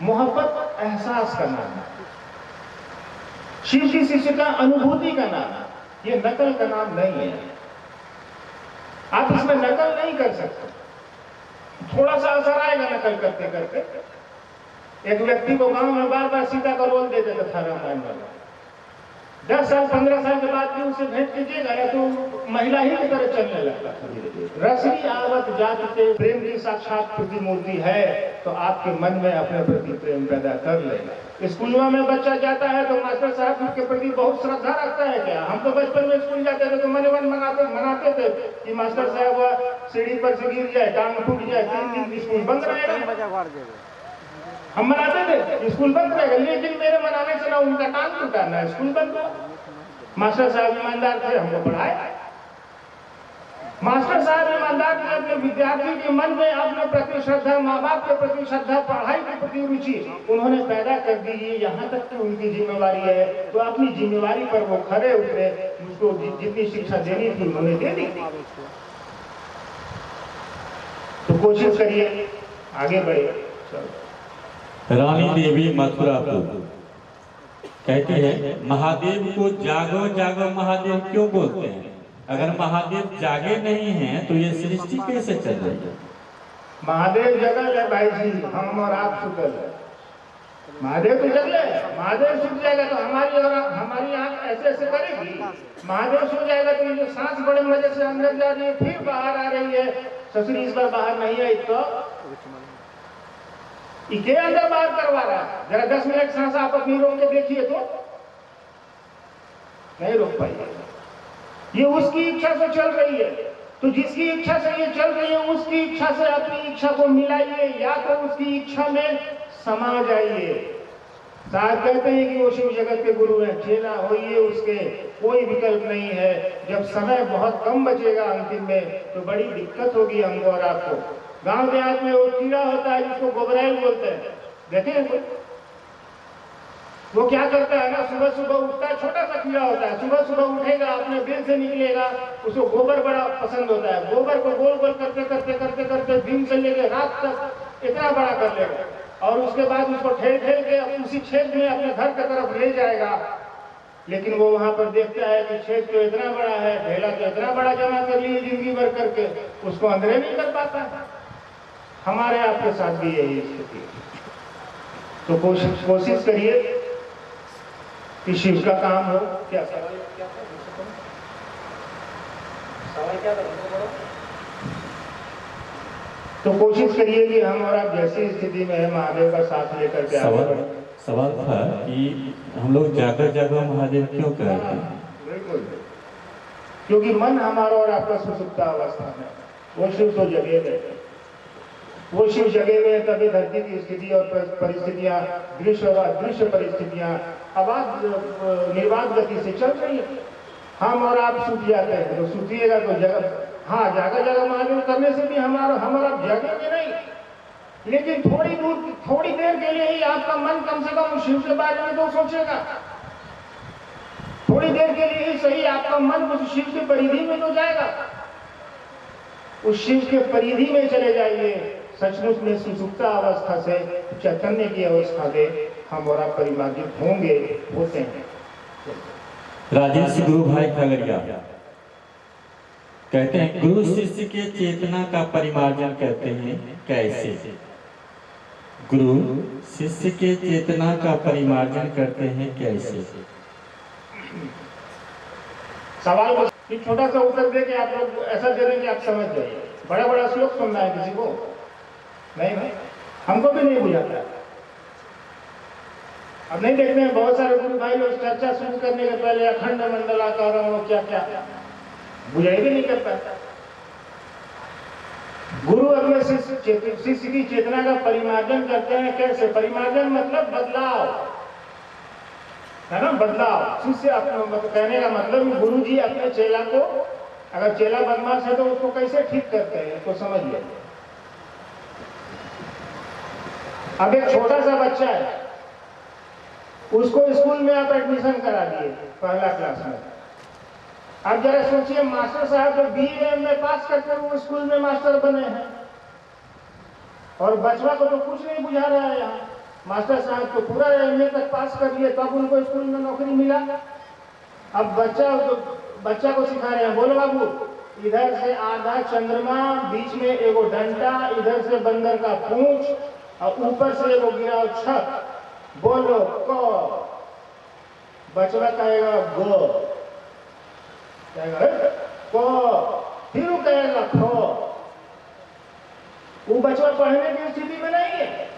मोहब्बत एहसास का नाम है, शिव की शिष्यता अनुभूति का नाम है, ये नकल का नाम नहीं है। आप इसमें नकल नहीं कर सकते, थोड़ा सा असर आएगा नकल करते करते। एक व्यक्ति को गांव में बार बार सीता का रोल दे देता था रामायण वाला, 10 साल 15 साल के बाद भी उसे भेंट कीजिएगा ना तो महिला ही की तरह चलने लगता था धीरे धीरे। रसरी आवत जाति प्रेम की साक्षात प्रतिमूर्ति है, तो आपके मन में अपने प्रति प्रेम पैदा कर लेगा। स्कूलों में बच्चा जाता है तो मास्टर साहब के प्रति बहुत श्रद्धा रखता है क्या? हम तो बचपन में स्कूल जाते थे तो मन मनाते थे कि मास्टर साहब सीढ़ी पर से गिर जाए, टांग टूट जाए, 3 दिन स्कूल बंद रहेगा। हम मनाते थे स्कूल बंद रहेगा, लेकिन मेरे मनाने से ना उनका टांग टूटा ना स्कूल बंद हुआ। मास्टर साहब ईमानदार थे, हमको पढ़ाए। मास्टर साहब ईमानदार थे, अपने विद्यार्थी के मन में अपने प्रति श्रद्धा, माँ बाप के प्रति श्रद्धा, पढ़ाई के प्रति रुचि उन्होंने पैदा कर दी। यहाँ तक कि उनकी जिम्मेवारी है, तो अपनी जिम्मेवारी पर वो खड़े उतरे, उसको जितनी शिक्षा देनी थी उन्होंने दे दी। तो कोशिश करिए, आगे बढ़िए। रानी देवी मथुरापुर कहती है, महादेव को जागो जागो महादेव क्यों बोलते हैं? अगर महादेव जागे नहीं हैं तो ये सृष्टि कैसे चल रही है? महादेव जगल है भाई जी, हम और आप सुतल है। महादेव तो जगले है, महादेव सुत जाएगा तो हमारी आंख ऐसे ऐसे करेगी। महादेव सो जाएगा तो ये जो सांस बड़े मजे से अंदर जा रही है फिर बाहर आ रही है, ससुरी इस बार बाहर नहीं आई तो इके अंदर बाहर करवा रहा है। जरा 10 मिनट सांस आप अपनी रोक के देखिए तो नहीं रोक पाइए। ये उसकी इच्छा से चल रही है, तो जिसकी इच्छा से ये चल रही है उसकी इच्छा से अपनी इच्छा को मिलाइए, या तो उसकी इच्छा में समा जाइए। साहब कहते हैं कि वो शिव जगत के गुरु हैं, चेला होइए उसके, कोई विकल्प नहीं है। जब समय बहुत कम बचेगा अंतिम में तो बड़ी दिक्कत होगी हमको और आपको। गांव देहात में वो कीड़ा होता है जिसको गोबरैल बोलते हैं, देखे हैं? वो क्या करता है ना, सुबह सुबह उठता है, छोटा सा कीड़ा होता है, सुबह सुबह उठेगा, अपने बिल से निकलेगा, उसको गोबर बड़ा पसंद होता है। गोबर को गोल गोल करते करते करते करते दिन से लेकर रात तक इतना बड़ा कर लेगा, और उसके बाद उसको ठेल ठेल के उसी छेद में अपने घर की तरफ ले जाएगा। लेकिन वो वहां पर देखता है कि छेद तो इतना बड़ा है, ढेला तो इतना बड़ा जमा कर लिए जिंदगी भर करके, उसको अंदर नहीं कर पाता। हमारे आपके साथ भी यही स्थिति। तो कोशिश करिए कि शिव का काम हो। क्या सवाल क्या तो कोशिश करिए कि हम और आप जैसी स्थिति में है महादेव का साथ लेकर के सवाल था कि हम लोग जाकर जाकर महादेव क्यों कहते हैं? बिल्कुल, क्योंकि मन हमारा और आपका सुसुप्ता अवस्था में, वो शिव तो जगे हुए, वो शिव जगे हुए, तभी धरती की स्थिति और परिस्थितियां, दृश्य और अदृश्य परिस्थितियां आवाज निर्बाध गति से चल रही है। हम और आप सूत जाते हैं, तो सूतिएगा तो जगह, हाँ जागा जागा महादेव करने से भी हमारा जगेंगे नहीं, लेकिन थोड़ी देर के लिए ही आपका मन कम से कम शिव के बारे में तो सोचेगा। थोड़ी देर के लिए ही सही आपका मन उस शिव की परिधि में तो जाएगा। उस शिव के परिधि में चले जाइए, सचमुच में सुसुप्ता अवस्था से चैतन्य की अवस्था में हम और आप परिमार्जित होंगे, होते हैं। राजेश गुरु भाई खगड़िया कहते हैं, गुरु शिष्य के चेतना का परिमार्जन करते हैं कैसे? गुरु शिष्य के चेतना का परिमार्जन करते हैं कैसे? सवाल को छोटा सा उत्तर दे के आप लोग ऐसा दे दें कि आप समझ जाइए। बड़ा बड़ा श्लोक सुनना है किसी को नहीं भाई, हमको भी नहीं बुझाता। अब नहीं देखते हैं बहुत सारे गुरु भाई लोग चर्चा शुरू करने के पहले अखंड मंडलाकार क्या क्या बुझाई भी नहीं कर पाता। गुरु अपने शिष्य की चेतना का परिमार्जन करते हैं कैसे? परिमार्जन मतलब बदलाव है ना, बदलाव। शिष्य अपने कहने का मतलब गुरु जी अपने चेला को, अगर चेला बदमाश है तो उसको कैसे ठीक करते हैं तो समझिए। अब एक छोटा सा बच्चा है, उसको स्कूल में आप एडमिशन करा दिए पहला क्लास में। अब जरा सोचिए, मास्टर साहब जो BA में पास करके वो स्कूल में मास्टर बने हैं, और बचवा को तो कुछ नहीं बुझा रहा है यहाँ। मास्टर साहब तो पूरा एमए तक पास कर लिए, तब उनको स्कूल में नौकरी मिला। अब बच्चा को सिखा रहे हैं, बोलो बाबू इधर से आधा चंद्रमा, बीच में एगो डंडा, इधर से बंदर का पूंछ और ऊपर से एगो गिराव छत, बोलो क। बचवा कहेगा गो, कहेगा क, फिर वो कहेगा ख। वो बचवा पढ़ने की स्थिति में नहीं है।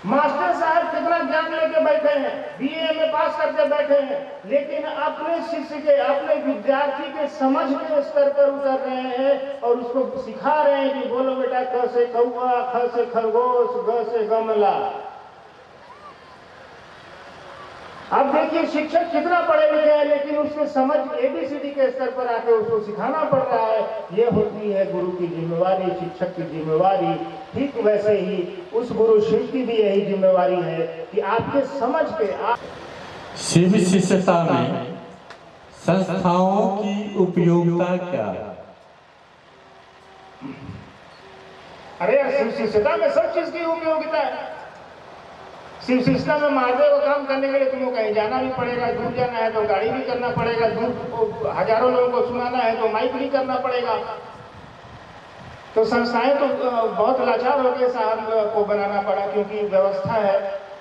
मास्टर साहब कितना ज्ञान लेके बैठे हैं, बीए में पास करके बैठे हैं, लेकिन अपने शिष्य के, अपने विद्यार्थी के समझ के स्तर पर उतर रहे हैं और उसको सिखा रहे हैं कि बोलो बेटा क से कौआ, ख से खरगोश, ग से गमला। अब देखिए शिक्षक कितना पढ़े लिखे हैं, लेकिन उसके समझ एबीसीडी के स्तर पर आकर उसको सिखाना पड़ रहा है। ये होती है गुरु की जिम्मेवारी, शिक्षक की जिम्मेवारी। ठीक वैसे ही उस गुरु शिव की भी यही जिम्मेवारी है कि आपके समझ के शिव शिष्यता में संस्थाओं की उपयोगिता क्या है? अरे यार, शिव शिष्यता में सब चीज की उपयोगिता है। शिव शिष्यता में महादेव का काम करने के लिए तुमको कहीं जाना भी पड़ेगा, दूर जाना है तो गाड़ी भी करना पड़ेगा, दूर हजारों लोगों को सुनाना है तो माइक भी करना पड़ेगा। तो संस्थाएं तो बहुत लाचार हो गए साहब को बनाना पड़ा, क्योंकि व्यवस्था है,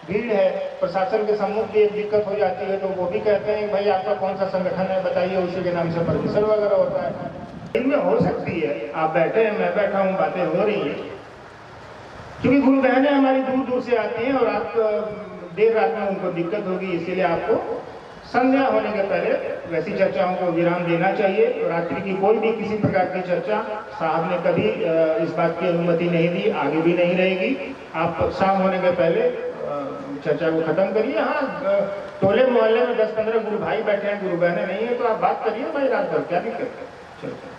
भीड़ है, प्रशासन के सम्मुख भी एक दिक्कत हो जाती है। तो वो भी कहते हैं भाई आपका कौन सा संगठन है बताइए, उसी के नाम से परमिशन वगैरह होता है। इनमें हो सकती है, आप बैठे हैं, मैं बैठा हूँ, बातें हो रही है, क्योंकि गुरु बहनें हमारी दूर दूर से आती हैं और आप देर रात में उनको दिक्कत होगी, इसीलिए आपको संध्या होने के पहले वैसी चर्चाओं को विराम देना चाहिए। रात्रि की कोई भी किसी प्रकार की चर्चा साहब ने कभी इस बात की अनुमति नहीं दी, आगे भी नहीं रहेगी। आप शाम होने के पहले चर्चा को खत्म करिए। हाँ, टोले मोहल्ले में 10-15 गुरु भाई बैठे हैं, गुरु बहनें नहीं है, तो आप बात करिए भाई रात भर, क्या दिक्कत है। चलते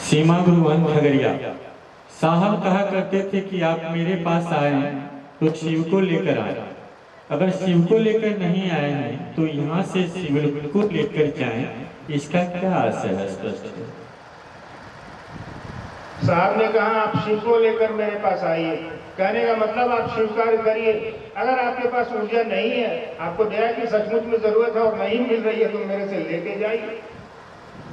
सीमा गुरुवन खगड़िया साहब कहा करते थे कि आप मेरे पास आए हैं तो शिव को लेकर आए, अगर शिव को लेकर नहीं आए हैं तो यहाँ से शिव को लेकर जाएं, इसका क्या अर्थ है? स्पष्ट है। साहब ने कहा आप शिव को लेकर मेरे पास आइए, कहने का मतलब आप शिव कार्य करिए। अगर आपके पास ऊर्जा नहीं है, आपको दया की सचमुच में जरूरत है और नहीं मिल रही है, तो मेरे से लेके जाइए।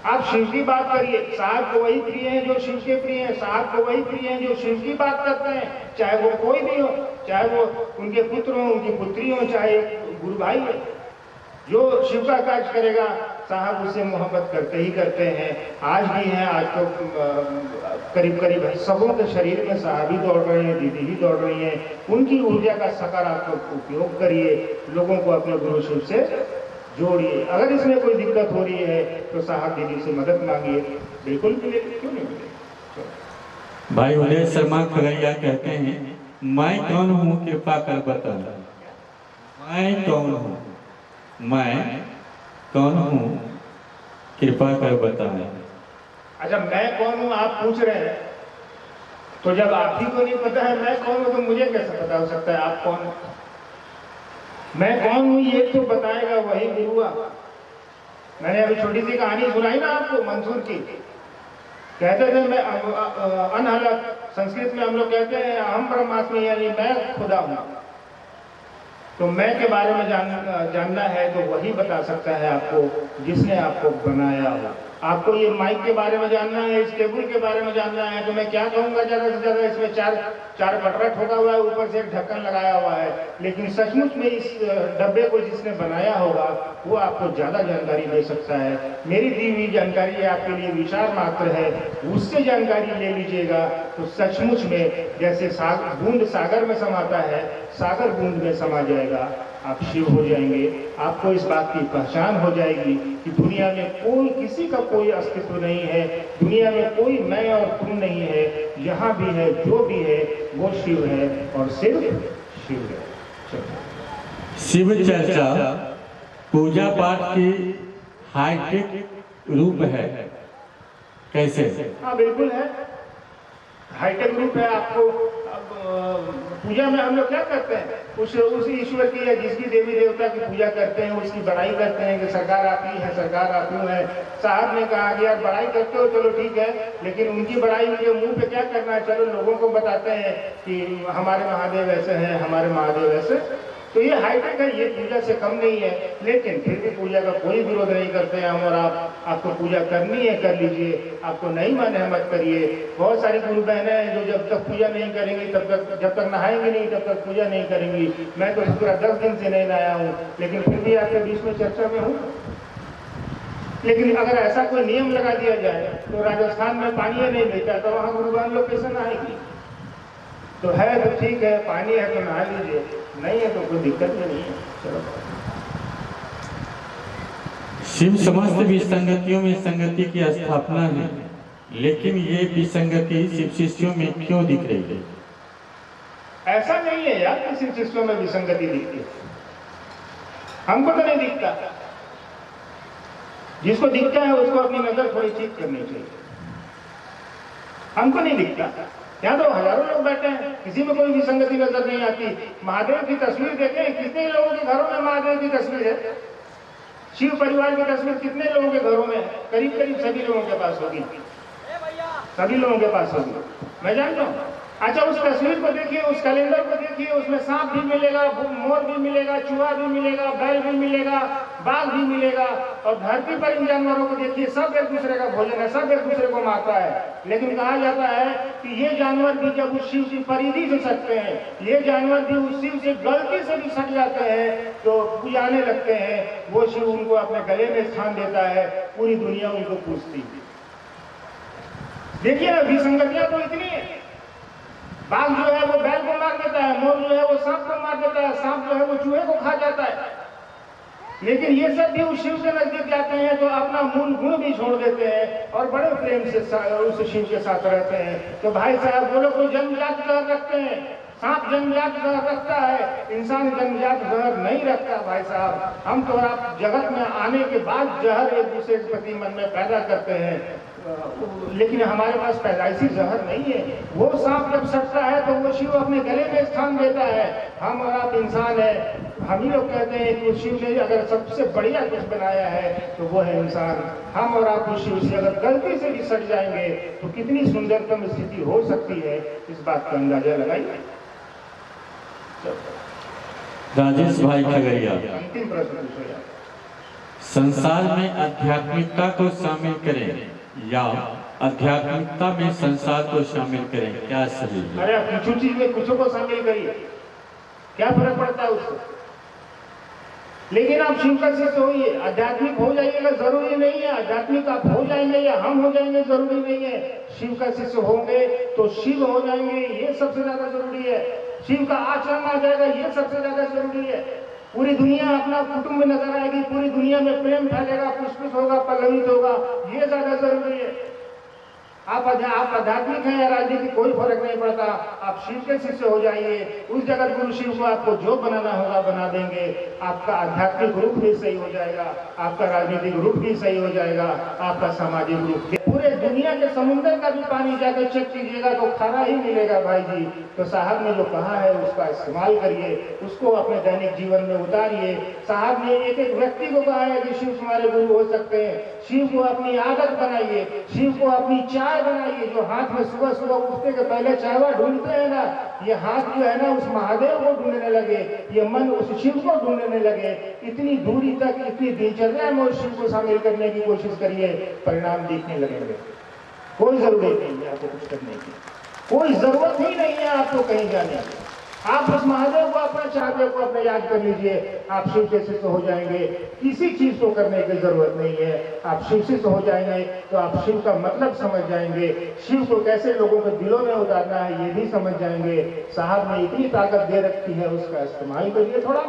आप शिव की बात करिए, साहब को वही प्रिय हैं जो शिव के प्रिय हैं, साहब को वही प्रिय हैं जो शिव की बात करते हैं, चाहे वो कोई भी हो, चाहे वो उनके पुत्र हो, उनकी पुत्री हो, चाहे गुरु भाई हो। जो शिव का कार्य करेगा साहब उससे मोहब्बत करते ही करते हैं। आज भी हैं, आज तो करीब करीब सबों के शरीर में साहब ही दौड़ रहे हैं, दीदी ही दौड़ रही हैं। उनकी ऊर्जा का सकारात्मक उपयोग करिए, लोगों को अपने गुरु शिव से जोड़िए। अगर इसमें कोई दिक्कत हो रही है तो साहब दीदी से मदद मांगिए, बिल्कुल मिलेगी, क्यों नहीं मिलेगी। भाई उदय शर्मा खगड़िया कहते हैं, मैं कौन हूँ कृपा कर बताना। मैं कौन हूँ, मैं कौन हूँ कृपा कर बताना। अच्छा, मैं कौन हूँ आप पूछ रहे हैं, तो जब आप ही को नहीं पता है मैं कौन हूँ, तो मुझे कैसे पता हो सकता है आप कौन। मैं कौन हूँ ये तो बताएगा वही गुरु। मैंने अभी छोटी सी कहानी सुनाई ना आपको मंसूर की। कहते थे मैं अनहलक, संस्कृत में हम लोग कहते हैं अहम ब्रह्मास्मि, यानी मैं खुदा हूँ। तो मैं के बारे में जानना है तो वही बता सकता है आपको जिसने आपको बनाया हो। आपको ये माइक के बारे में जानना है, इस टेबल के बारे में जानना है, तो मैं क्या कहूँगा ज़्यादा से ज़्यादा इसमें चार पटरा ठोका हुआ है, ऊपर से एक ढक्कन लगाया हुआ है। लेकिन सचमुच में इस डब्बे को जिसने बनाया होगा वो आपको ज़्यादा जानकारी दे सकता है। मेरी दी हुई जानकारी आपके लिए विचार मात्र है, उससे जानकारी ले लीजिएगा तो सचमुच में जैसे बूंद सागर में समाता है, सागर बूंद में समा जाएगा, आप शिव हो जाएंगे। आपको इस बात की पहचान हो जाएगी कि दुनिया में कोई किसी का कोई अस्तित्व नहीं है, दुनिया में कोई मैं और तुम नहीं है, यहाँ भी है जो भी है वो शिव है और सिर्फ शिव है। शिव चर्चा पूजा पाठ की हाईटेक रूप है, कैसे? हाँ बिल्कुल है, हाईटेक रूप है। आपको पूजा में हम लोग क्या करते हैं, उस ईश्वर की या जिसकी देवी देवता की पूजा करते हैं, उसकी बड़ाई करते हैं कि सरकार आपकी है, सरकार आप यूँ है। साहब ने कहा कि यार बड़ाई करते हो चलो ठीक है, लेकिन उनकी बड़ाई उनके मुंह पे क्या करना है, चलो लोगों को बताते हैं कि हमारे महादेव ऐसे हैं, हमारे महादेव ऐसे। तो ये हाईटेक है, ये पूजा से कम नहीं है, लेकिन फिर भी पूजा का कोई विरोध नहीं करते हैं हम। और आपको पूजा करनी है कर लीजिए, आपको नहीं मन है मत करिए। बहुत सारी गुरु बहनें हैं जो जब तक पूजा नहीं करेंगी तब तक, जब तक नहाएंगी नहीं तब तक पूजा नहीं करेंगी। मैं तो पूरा 10 दिन से नहीं नहाया हूँ, लेकिन फिर भी आपके बीच में चर्चा में हूँ। लेकिन अगर ऐसा कोई नियम लगा दिया जाए तो राजस्थान में पानी नहीं मिलता तो वहाँ गुरु बहन लोग कैसे नहाएंगी। तो है तो ठीक है, पानी है तो नहा लीजिए, नहीं है तो कोई दिक्कत ही नहीं है। चलो। शिव समस्त विसंगतियों में संगति की स्थापना है, लेकिन ये विसंगति शिव शिष्यों में क्यों दिख रही है? ऐसा नहीं है यार कि शिव शिष्यों में विसंगति दिखती है, हमको तो नहीं दिखता। जिसको दिखता है उसको अपनी नजर थोड़ी ठीक करनी चाहिए, हमको नहीं दिखता। यहाँ तो हजारों लोग बैठे हैं, किसी में कोई विसंगति नजर नहीं आती। महादेव की तस्वीर देखें, कितने लोगों के घरों में महादेव की तस्वीर है। शिव परिवार की तस्वीर कितने लोगों के घरों में है? करीब करीब सभी लोगों के पास होगी, सभी लोगों के पास होगी, मैं जानता हूँ। अच्छा, उस तस्वीर को देखिए, उस कैलेंडर को देखिए, उसमें सांप भी मिलेगा, मोर भी मिलेगा, चूहा भी मिलेगा, बैल भी मिलेगा, बाघ भी मिलेगा। और धरती पर इन जानवरों को देखिए, सब एक दूसरे का भोजन है, सब एक दूसरे को मारता है। लेकिन कहा जाता है कि ये जानवर भी जब उस शिव की परिधि से सटते हैं, ये जानवर भी उस शिव से गलती से भी सट जाते हैं तो पूजाने लगते हैं, वो शिव उनको अपने गले में स्थान देता है, पूरी दुनिया उनको पूजती है। देखिए ना, विसंगतियां तो इतनी है। बाघ जो है वो बैल को मार देता है, मोर जो है वो सांप को मार देता है, सांप जो है वो चूहे को खा जाता है। लेकिन ये सब भी उस शिव के नजदीक जाते हैं तो अपना मूल गुण भी छोड़ देते हैं और बड़े प्रेम से उस शिव के साथ रहते हैं। तो भाई साहब, वो लोग कोई जन्मजात जहर रखते हैं, सांप जन्मजात जहर रखता है, इंसान जन्मजात जहर नहीं रखता। भाई साहब, हम तो आप जगत में आने के बाद जहर एक दूसरे के प्रति मन में पैदा करते हैं, लेकिन हमारे पास पैदाइशी जहर नहीं है। वो सांप जब सटता है तो वो शिव अपने गले में स्थान देता है। हम और आप इंसान है, हम ही लोग कहते हैं कि शिव ने अगर सबसे बढ़िया कुछ बनाया है तो वो है इंसान। हम और आप उस शिव से अगर गलती से भी सट जाएंगे तो कितनी सुंदरतम स्थिति हो सकती है, इस बात का अंदाजा लगाइए। राजेश भाई खगड़िया, अंतिम प्रश्न पूछो यार। संसार में आध्यात्मिकता को शामिल करें या आध्यात्मिकता में संसार को शामिल करें, क्या सही है? अरे कुछ चीज में कुछ को शामिल करिए, क्या फर्क पड़ता है उससे। लेकिन आप शिव का शिष्य होइए, आध्यात्मिक हो जाइएगा जरूरी नहीं है। आध्यात्मिक आप हो जाएंगे या हम हो जाएंगे जरूरी नहीं है। शिव का शिष्य होंगे तो शिव हो जाएंगे, ये सबसे ज्यादा जरूरी है। शिव का आचरण आ जाएगा, ये सबसे ज्यादा जरूरी है। पूरी दुनिया अपना कुटुंब नजर आएगी, पूरी दुनिया में प्रेम फैलेगा, पुष्पित होगा, पल्लवित होगा, ये ज्यादा जरूरी है। आप आध्यात्मिक हैं या राजनीतिक, कोई फर्क नहीं पड़ता। आप शिव के शिष्य हो जाइए, उस जगत गुरु शिव को आपको जो बनाना होगा बना देंगे। आपका आध्यात्मिक रूप भी सही हो जाएगा, आपका राजनीतिक रूप भी सही हो जाएगा, आपका सामाजिक रूप भी। पूरे दुनिया के समुद्र का भी पानी जाकर चेक कीजिएगा तो खारा ही मिलेगा भाई जी। तो साहब ने जो कहा है उसका इस्तेमाल करिए, उसको अपने दैनिक जीवन में उतारिए। साहब ने एक एक व्यक्ति को कहा है कि शिव तुम्हारे गुरु हो सकते हैं। शिव को अपनी आदत बनाइए, शिव को अपनी चाय बनाइए। जो हाथ में सुबह सुबह उठते के पहले चायवा ढूंढते हैं ना, ये हाथ जो है ना उस महादेव को ढूंढने लगे, ये मन उस शिव को ढूंढने लगे। इतनी दूरी तक, इतनी दिनचर्या में उस शिव को शामिल करने की कोशिश करिए, परिणाम दिखने लगेंगे। कोई जरूरत नहीं है आपको कुछ करने की, कोई जरूरत ही नहीं है आपको कहीं जाने की। आप उस महादेव को, अपना चाहदेव को अपने याद कर लीजिए, आप शिव के शिष्य हो जाएंगे। किसी चीज को करने की जरूरत नहीं है। आप शिव शिष्य हो जाएंगे तो आप शिव का मतलब समझ जाएंगे, शिव को कैसे लोगों के दिलों में उतारना है ये भी समझ जाएंगे। साहब ने इतनी ताकत दे रखी है, उसका इस्तेमाल करिए, थोड़ा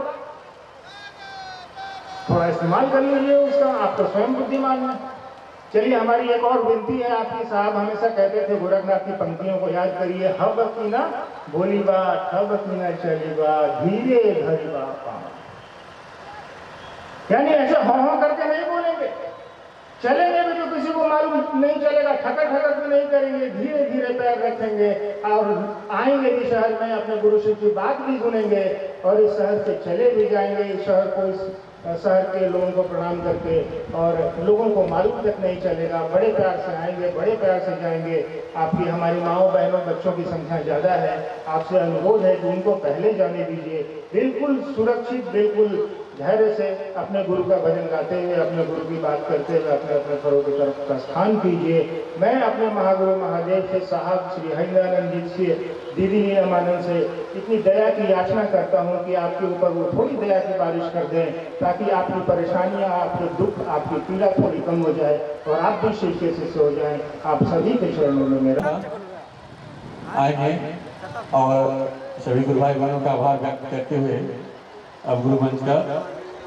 इस्तेमाल कर लीजिए उसका। आप तो स्वयं बुद्धिमान है। चलिए, हमारी एक और विनती है आपकी। साहब हमेशा कहते थे गोरखनाथ की पंक्तियों को याद करिए। हब की ना बोली बा, ठब की ना चली बा, धीरे धरी बा। यानी ऐसे हो करके नहीं बोलेंगे, चलेंगे भी तो किसी को मालूम नहीं चलेगा, ठकर ठकर भी नहीं करेंगे, धीरे धीरे पैर रखेंगे और आएंगे भी शहर में, अपने गुरु शिव की बात भी सुनेंगे और इस शहर से चले भी जाएंगे। इस शहर को, इस शहर के लोगों को प्रणाम करके, और लोगों को मालूम तक नहीं चलेगा। बड़े प्यार से आएंगे, बड़े प्यार से जाएंगे। आपकी, हमारी माओ बहनों बच्चों की संख्या ज़्यादा है, आपसे अनुरोध है कि उनको पहले जाने दीजिए। बिल्कुल सुरक्षित, बिल्कुल धैर्य से अपने गुरु का भजन गाते हुए, अपने गुरु की बात करते हुए अपने अपने घरों की तरफ प्रस्थान कीजिए। मैं अपने महागुरु महादेव से, साहब श्री हरिनारायण जी से, दीदी नीलमानंद से इतनी दया की याचना करता हूँ कि आपके ऊपर वो थोड़ी दया की बारिश कर दें, ताकि आपकी परेशानियाँ, आपके दुख, आपकी पीड़ा थोड़ी कम हो जाए और आप भी शिव के शिष्य हो जाएं। आप सभी के चरणों में मेरा आएंगे और सभी गुरु भाई बहनों का आभार व्यक्त करते हुए अब गुरु मंच का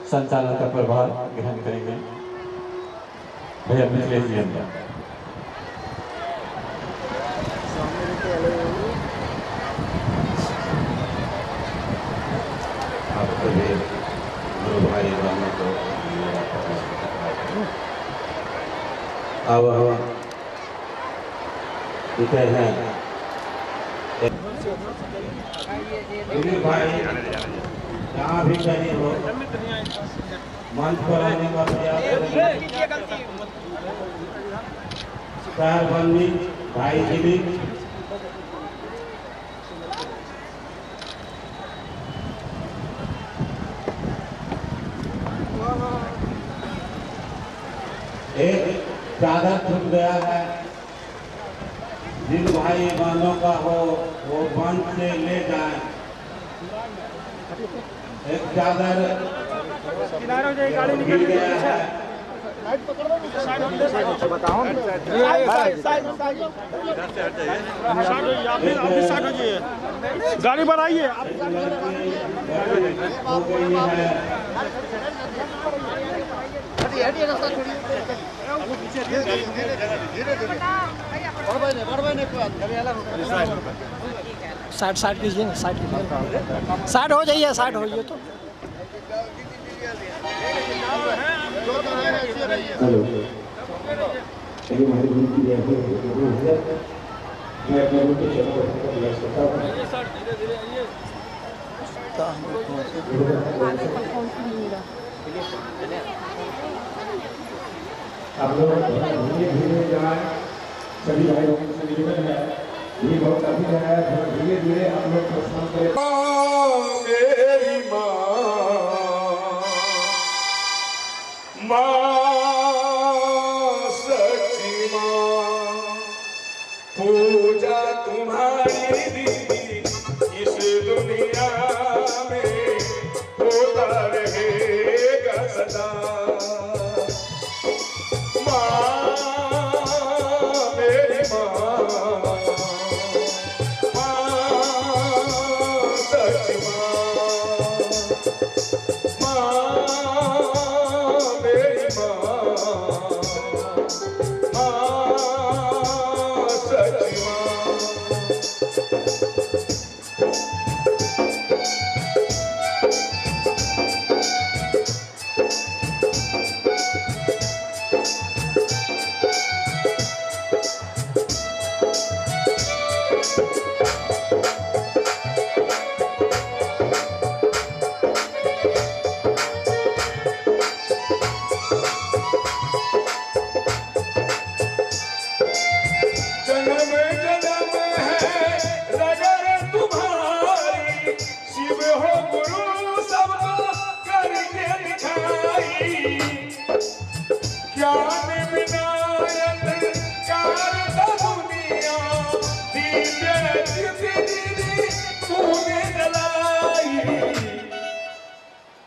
संचालन का प्रभार ग्रहण करेंगे भैया मिथिलेश जी। आप सभी गुरु भाई बहनों को अब हम कहते हैं गुरु भाई जहाँ भी कहीं हो मंच पर आने का प्रयास करें। बंदी भाई जी भी एक चादर छूट गया है, जिन भाई बहनों का हो वो मंच से ले जाएं। एक चादर गिर गया है। गाड़ी बढ़ाइए। साइड साइड कीजिए ना, साइड कीजिए, साइड हो जाइए, साइड होइए तो। हेलो, हमारी गुरु की मैं अपने गुरु के चरणों पर लग सकता हूँ। आप लोग धीरे धीरे जाए, सभी भाई लोगों से निवेदन है, ये बहुत कठिन है, धीरे धीरे आप लोग प्रस्थान करें। मेरी माँ सच्ची माँ, पूजा तुम्हारी दीदी इस दुनिया में होता रहेगा सदा।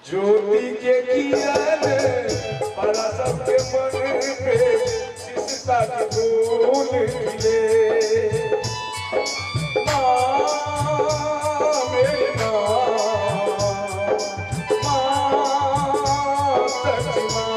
ज्योति के किरण पड़ा सबके मन पे शिष्टता की फूल खिले। मेरी माँ सच्ची माँ।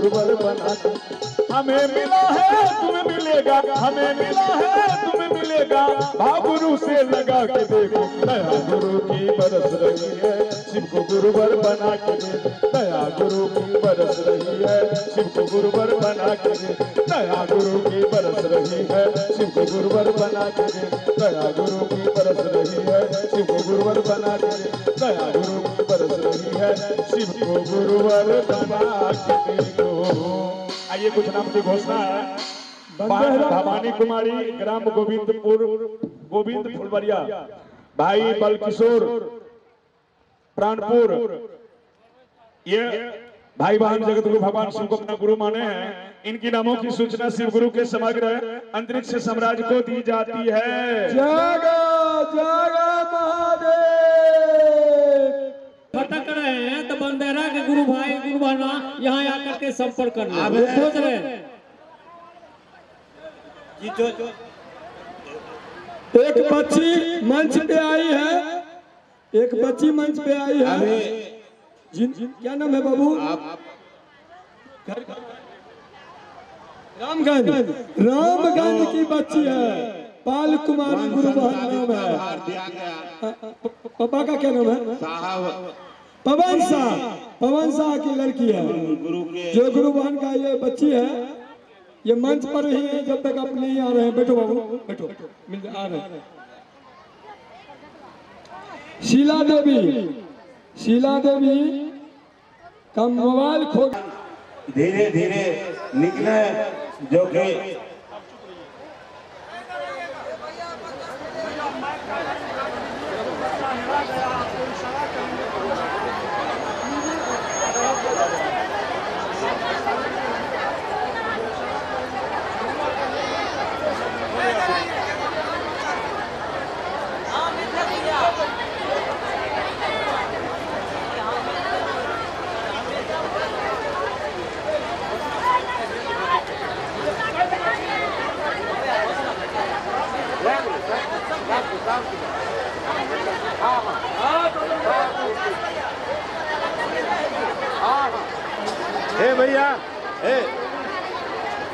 गुरुवर बना के। हमें मिला है तुम्हें मिलेगा, हमें मिला है तुम्हें मिलेगा, भाव गुरु से लगा के देखो, दया गुरु की बरस रही है, शिव को गुरुवर बना के दे। दया गुरु की बरस रही है, शिव को गुरुवर बना के दे। दया गुरु की बरस रही है, शिव को गुरुवर बना के दे। दया गुरु की बरस रही है, शिव को गुरुवर बना के दे। दया गुरु की बरस रही है, शिव को गुरुवर बना के दे। आइए कुछ नाम की घोषणा है। भवानी कुमारी, ग्राम गोविंदपुर, गोविंद फुलवरिया, भाई बलकिशोर प्राणपुर, ये भाई बहन जगत गुरु भगवान शिव को अपना गुरु माने हैं। इनकी नामों की सूचना शिव गुरु के समग्र अंतरिक्ष साम्राज्य को दी जाती है। जागा जागा महादेव। भटक रहे हैं तो बंदेरा के गुरु भाई गुरु बहना यहाँ आकर के संपर्क करना सोच रहे हैं। एक बच्ची मंच पे आई है, एक बच्ची मंच पे आई है। क्या नाम है बाबू? रामगंज, रामगंज की बच्ची है, पाल कुमारी गुरु बहन नाम है। पापा का क्या नाम है? पवन शाह, पवन शाह की लड़की है जो गुरु बहन का ये बच्ची है। ये मंच पर ही है जब तक आप नहीं आ रहे हैं। बैठो बाबू बैठो, मिल आ रहे हैं। शीला देवी, शीला देवी का मोबाइल खो, धीरे धीरे निकले जो कि हे भैया, हे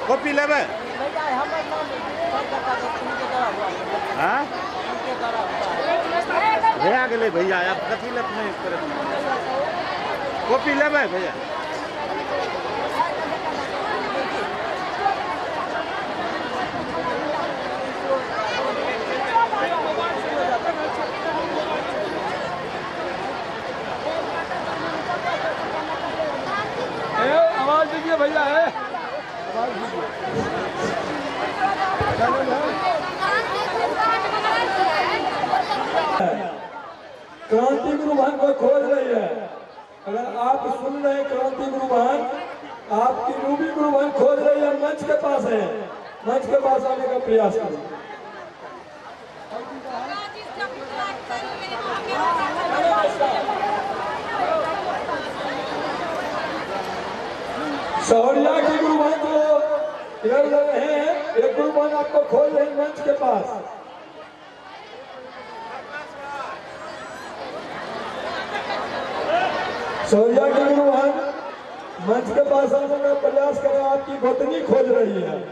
कॉपी लेबे? हाँ भैया गेले भैया, आप कथी ले नहीं करे? कॉपी लेबे भैया? आवाज दीजिए भैया है, क्रांति गुरु बहन को खोज रही है। अगर आप सुन रहे हैं क्रांति गुरु बहन, आपकी रूबी गुरु बहन खोज रही है, मंच के पास है, मंच के पास आने का प्रयास करें। सहरिया की गुरु बहन जो इधर उधर हैं, एक गुरु बहन आपको खोज रही है मंच के पास। सहरिया की गुरु बहन मंच के पास आने का प्रयास करें, आपकी गोतनी खोज रही है।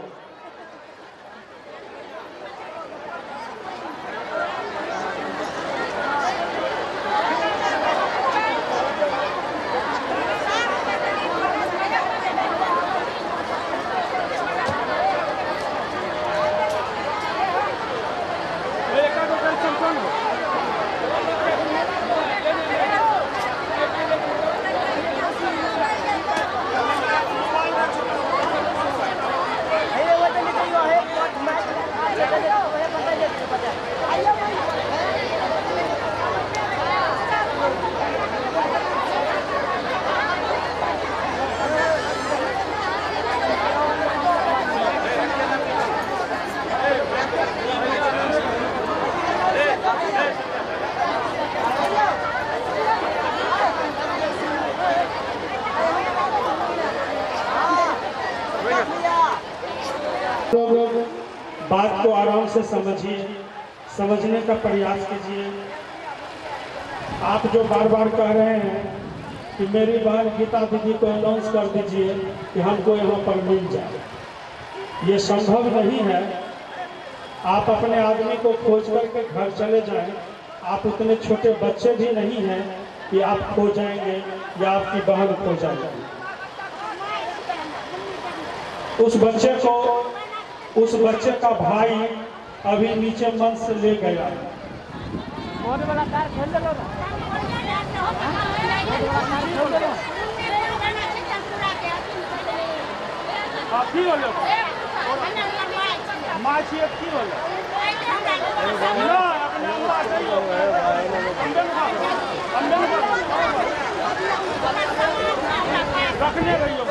बात को आराम से समझिए, समझने का प्रयास कीजिए। आप जो बार बार कह रहे हैं कि मेरी बहन गीता दीदी को अनाउंस कर दीजिए कि हमको यहाँ पर मिल जाए। ये संभव नहीं है। आप अपने आदमी को खोज करके घर चले जाएं। आप उतने छोटे बच्चे भी नहीं हैं कि आप खो जाएंगे या आपकी बहन खो जाएगी। उस बच्चे का भाई अभी नीचे मंच से ले गया। रखने रही हो